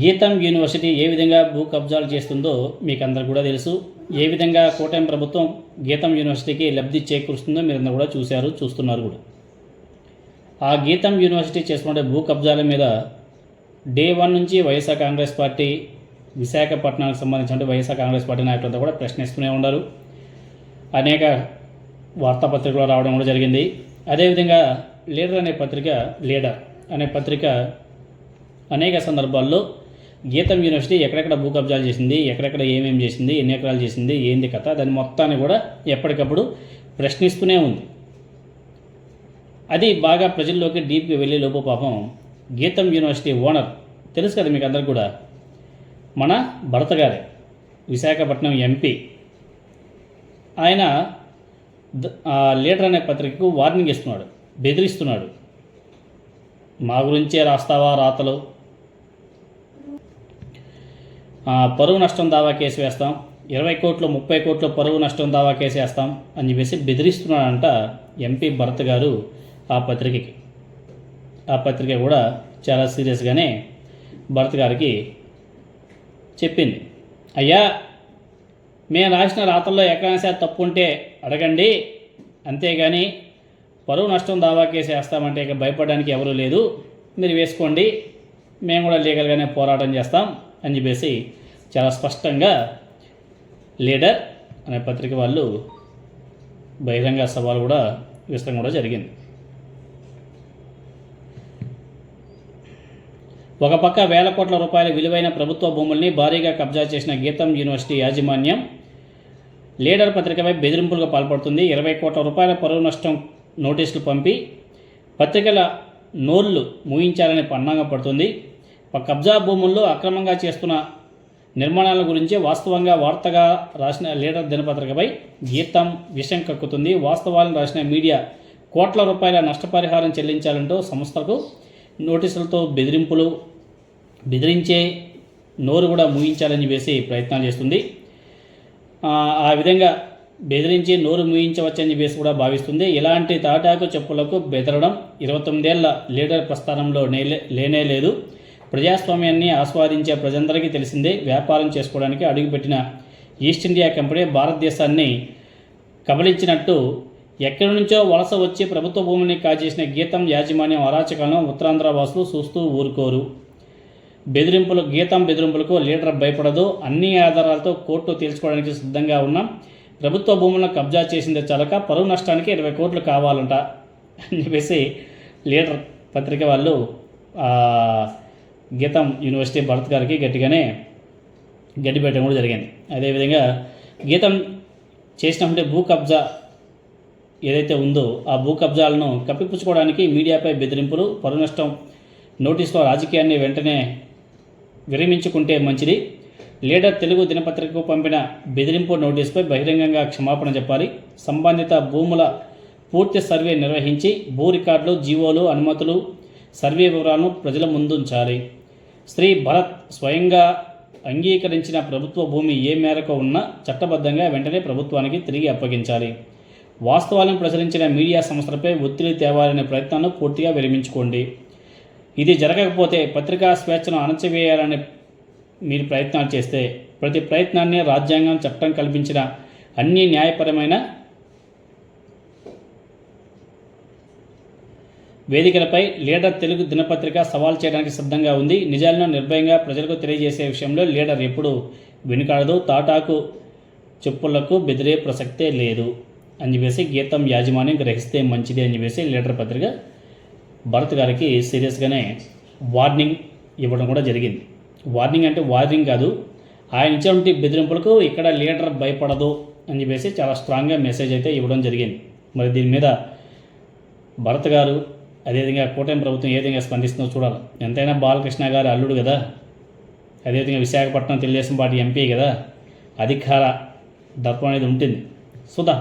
గీతం యూనివర్సిటీ ఏ విధంగా భూ కబ్జాలు చేస్తుందో మీకు అందరు కూడా తెలుసు. ఏ విధంగా కూటమి ప్రభుత్వం గీతం యూనివర్సిటీకి లబ్ధి చేకూరుస్తుందో మీరు అందరూ కూడా చూస్తున్నారు కూడా. ఆ గీతం యూనివర్సిటీ చేసుకునే భూ కబ్జాల మీద డే 1 నుంచి వైఎస్ఆర్ కాంగ్రెస్ పార్టీ విశాఖపట్నానికి సంబంధించిన వైఎస్ఆర్ కాంగ్రెస్ పార్టీ నాయకులంతా కూడా ప్రశ్నిస్తూనే ఉన్నారు. అనేక వార్తాపత్రికలు రావడం కూడా జరిగింది. అదేవిధంగా లీడర్ అనే పత్రిక అనేక సందర్భాల్లో గీతం యూనివర్సిటీ ఎక్కడెక్కడ భూ కబ్జాలు చేసింది, ఎక్కడెక్కడ ఏమేమి చేసింది, ఎన్ని ఎకరాలు చేసింది, ఏంది కథ, దాని మొత్తాన్ని కూడా ఎప్పటికప్పుడు ప్రశ్నిస్తూనే ఉంది. అది బాగా ప్రజల్లోకి డీప్గా వెళ్ళే లోపు పాపం గీతం యూనివర్సిటీ ఓనర్ తెలుసు కదా మీకు అందరికి కూడా, మన భరత్ గారే, విశాఖపట్నం ఎంపీ. ఆయన లీడర్ అనే పత్రికకు వార్నింగ్ ఇస్తున్నాడు, బెదిరిస్తున్నాడు. మా గురించే రాస్తావా రాతలు, పరువు నష్టం దావా కేసు వేస్తాం, 20 కోట్లు 30 కోట్లు పరువు నష్టం దావా కేసు వేస్తాం అని చెప్పేసి బెదిరిస్తున్నాడంట ఎంపీ భరత్ గారు ఆ పత్రికకి. ఆ పత్రిక కూడా చాలా సీరియస్గానే భరత్ గారికి చెప్పింది, అయ్యా మేము రాసిన రాతల్లో ఎక్కడైనా తప్పు ఉంటే అడగండి, అంతేగాని పరువు నష్టం దావా కేసు వేస్తామంటే ఇక భయపడడానికి ఎవరూ లేదు, మీరు వేసుకోండి, మేము కూడా లీగల్గానే పోరాటం చేస్తాం అని చెప్పేసి చాలా స్పష్టంగా లీడర్ అనే పత్రిక వాళ్ళు బహిరంగ సవాలు కూడా విస్తరం కూడా జరిగింది. ఒక పక్క వేల కోట్ల రూపాయల విలువైన ప్రభుత్వ భూముల్ని భారీగా కబ్జా చేసిన గీతం యూనివర్సిటీ యాజమాన్యం లీడర్ పత్రికపై బెదిరింపులకు పాల్పడుతుంది. 20 కోట్ల రూపాయల పరువు నష్టం నోటీసులు పంపి పత్రికల నోళ్లు మూయించాలని పన్నాగం పడుతుంది. కబ్జా భూముల్లో అక్రమంగా చేస్తున్న నిర్మాణాల గురించి వాస్తవంగా వార్తగా రాసిన లీడర్ దినపత్రికపై గీతం విషం కక్కుతుంది. వాస్తవాలను రాసిన మీడియా కోట్ల రూపాయల నష్టపరిహారం చెల్లించాలంటూ సంస్థలకు నోటీసులతో బెదిరించే నోరు కూడా మూయించాలని వేసి ప్రయత్నాలు చేస్తుంది. ఆ విధంగా బెదిరించి నోరు మూయించవచ్చని చెప్పేసి కూడా భావిస్తుంది. ఇలాంటి తాటాకు చెప్పులకు బెదరడం 29 ఏళ్ల లీడర్ ప్రస్థానంలో లేనే లేదు. ప్రజాస్వామ్యాన్ని ఆస్వాదించే ప్రజలందరికీ తెలిసిందే. వ్యాపారం చేసుకోవడానికి అడుగుపెట్టిన ఈస్ట్ ఇండియా కంపెనీ భారతదేశాన్ని కబలించినట్టు ఎక్కడి నుంచో వలస వచ్చి ప్రభుత్వ భూమిని కాజేసిన గీతం యాజమాన్యం అరాచకాలను ఉత్తరాంధ్ర వాసులు చూస్తూ ఊరుకోరు. గీతం బెదిరింపులకు లీడర్ భయపడదు. అన్ని ఆధారాలతో కోర్టు తేల్చుకోవడానికి సిద్ధంగా ఉన్నాం. ప్రభుత్వ భూములను కబ్జా చేసిందే చాలక పరువు నష్టానికి 20 కోట్లు కావాలంట అని చెప్పేసి లీడర్ పత్రిక వాళ్ళు గీతం యూనివర్సిటీ భరత్ గారికి గట్టిగానే గడ్డిపెట్టడం కూడా జరిగింది. అదేవిధంగా గీతం చేసినటువంటి భూ కబ్జా ఏదైతే ఉందో ఆ భూ కబ్జాలను కప్పిపుచ్చుకోవడానికి మీడియాపై బెదిరింపులు, పరువు నష్టం నోటీసులో రాజకీయాన్ని వెంటనే విరమించుకుంటే మంచిది. లీడర్ తెలుగు దినపత్రికకు పంపిన బెదిరింపు నోటీసుపై బహిరంగంగా క్షమాపణ చెప్పాలి. సంబంధిత భూముల పూర్తి సర్వే నిర్వహించి భూ రికార్డులు, జీవోలు, అనుమతులు, సర్వే వివరాలను ప్రజల ముందుంచాలి. శ్రీ భరత్ స్వయంగా అంగీకరించిన ప్రభుత్వ భూమి ఏ మేరకు ఉన్నా చట్టబద్ధంగా వెంటనే ప్రభుత్వానికి తిరిగి అప్పగించాలి. వాస్తవాలను ప్రచురించిన మీడియా సంస్థలపై ఒత్తిడి తేవాలనే ప్రయత్నాన్ని పూర్తిగా విరమించుకోండి. ఇది జరగకపోతే పత్రికా స్వేచ్ఛను అణచివేయాలని మీరు ప్రయత్నాలు చేస్తే ప్రతి ప్రయత్నాన్ని రాజ్యాంగం, చట్టం కల్పించిన అన్ని న్యాయపరమైన వేదికలపై లీడర్ తెలుగు దినపత్రిక సవాల్ చేయడానికి సిద్ధంగా ఉంది. నిజాలను నిర్భయంగా ప్రజలకు తెలియజేసే విషయంలో లీడర్ ఎప్పుడు వెనుకాడదు. తాటాకు చెప్పులకు బెదిరే ప్రసక్తే లేదు అని చెప్పేసి గీతం యాజమాన్యం గ్రహిస్తే మంచిది అని చెప్పేసి లీడర్ పత్రిక భరత్ గారికి సీరియస్గానే వార్నింగ్ ఇవ్వడం కూడా జరిగింది. వార్నింగ్ అంటే వార్నింగ్ కాదు, ఆయన ఇచ్చినటువంటి బెదిరింపులకు ఇక్కడ లీడర్ భయపడదు అని చెప్పేసి చాలా స్ట్రాంగ్గా మెసేజ్ అయితే ఇవ్వడం జరిగింది. మరి దీని మీద భరత్ గారు అదేవిధంగా కూటమి ప్రభుత్వం ఏ విధంగా స్పందిస్తుందో చూడాలి. ఎంతైనా బాలకృష్ణ గారు అల్లుడు కదా, అదేవిధంగా విశాఖపట్నం తెలుగుదేశం పార్టీ ఎంపీ కదా, అధికార దర్పం అనేది ఉంటుంది. సుధా